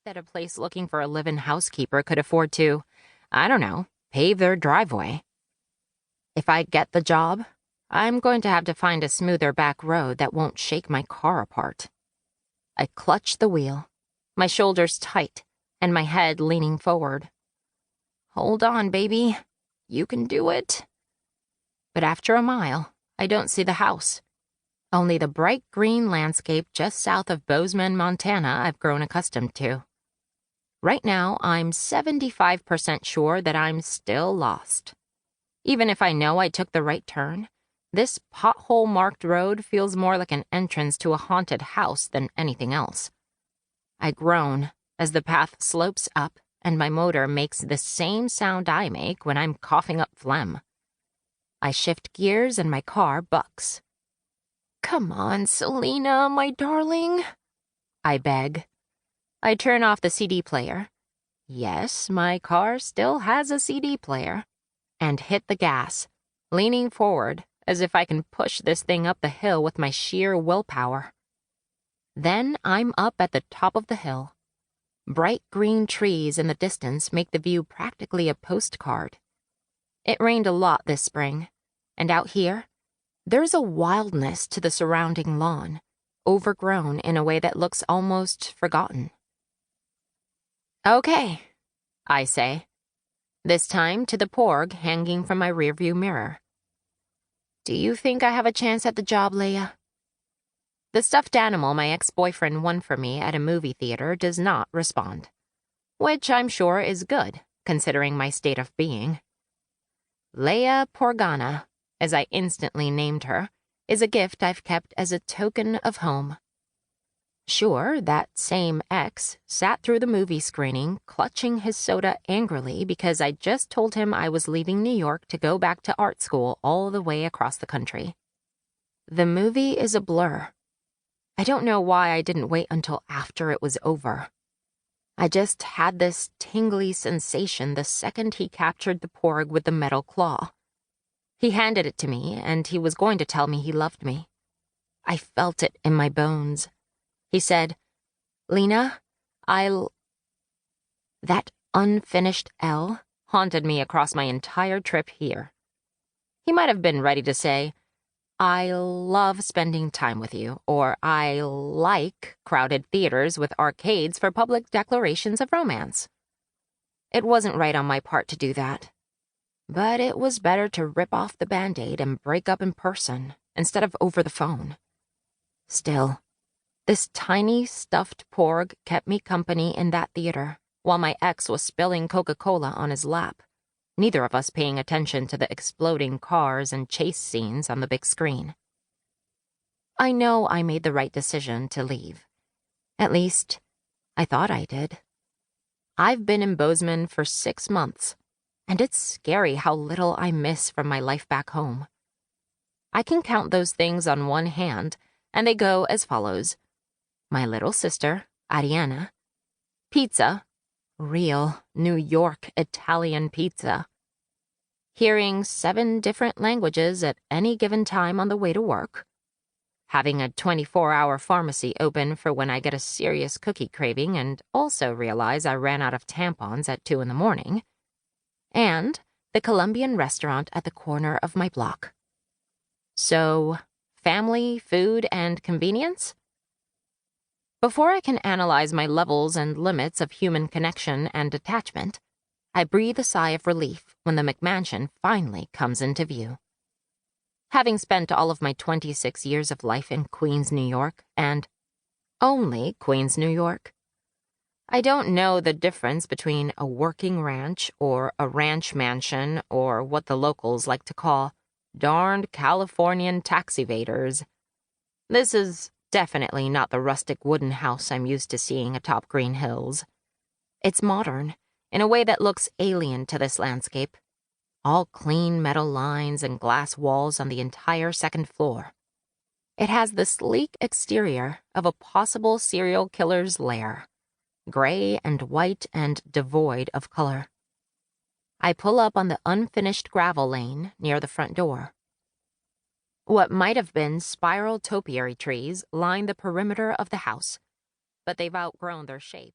that a place looking for a live-in housekeeper could afford to, I don't know, pave their driveway. If I get the job, I'm going to have to find a smoother back road that won't shake my car apart. I clutch the wheel, my shoulders tight, and my head leaning forward. Hold on, baby. You can do it. But after a mile, I don't see the house. Only the bright green landscape just south of Bozeman, Montana I've grown accustomed to. Right now, I'm 75% sure that I'm still lost. Even if I know I took the right turn, this pothole-marked road feels more like an entrance to a haunted house than anything else. I groan as the path slopes up and my motor makes the same sound I make when I'm coughing up phlegm. I shift gears and my car bucks. "Come on, Selena, my darling," I beg. I turn off the CD player. Yes, my car still has a CD player. And hit the gas, leaning forward as if I can push this thing up the hill with my sheer willpower. Then I'm up at the top of the hill. Bright green trees in the distance make the view practically a postcard. It rained a lot this spring, and out here, there's a wildness to the surrounding lawn, overgrown in a way that looks almost forgotten. "Okay," I say, this time to the porg hanging from my rearview mirror. "Do you think I have a chance at the job, Leia?" The stuffed animal my ex-boyfriend won for me at a movie theater does not respond, which I'm sure is good, considering my state of being. Leia Porgana, as I instantly named her, is a gift I've kept as a token of home. Sure, that same ex sat through the movie screening, clutching his soda angrily because I just told him I was leaving New York to go back to art school all the way across the country. The movie is a blur. I don't know why I didn't wait until after it was over. I just had this tingly sensation the second he captured the porg with the metal claw. He handed it to me, and he was going to tell me he loved me. I felt it in my bones. He said, "Lena, That unfinished L haunted me across my entire trip here. He might have been ready to say, "I love spending time with you," or "I like crowded theaters with arcades for public declarations of romance." It wasn't right on my part to do that. But it was better to rip off the Band-Aid and break up in person instead of over the phone. Still, this tiny stuffed porg kept me company in that theater while my ex was spilling Coca-Cola on his lap, neither of us paying attention to the exploding cars and chase scenes on the big screen. I know I made the right decision to leave. At least, I thought I did. I've been in Bozeman for 6 months, and it's scary how little I miss from my life back home. I can count those things on one hand, and they go as follows. My little sister, Ariana. Pizza. Real New York Italian pizza. Hearing 7 different languages at any given time on the way to work. Having a 24-hour pharmacy open for when I get a serious cookie craving and also realize I ran out of tampons at 2 a.m. And the Colombian restaurant at the corner of my block. So, family, food, and convenience? Before I can analyze my levels and limits of human connection and attachment, I breathe a sigh of relief when the McMansion finally comes into view. Having spent all of my 26 years of life in Queens, New York, and only Queens, New York, I don't know the difference between a working ranch or a ranch mansion or what the locals like to call darned Californian tax evaders. This is definitely not the rustic wooden house I'm used to seeing atop green hills. It's modern, in a way that looks alien to this landscape. All clean metal lines and glass walls on the entire second floor. It has the sleek exterior of a possible serial killer's lair. Gray and white and devoid of color. I pull up on the unfinished gravel lane near the front door. What might have been spiral topiary trees line the perimeter of the house, but they've outgrown their shape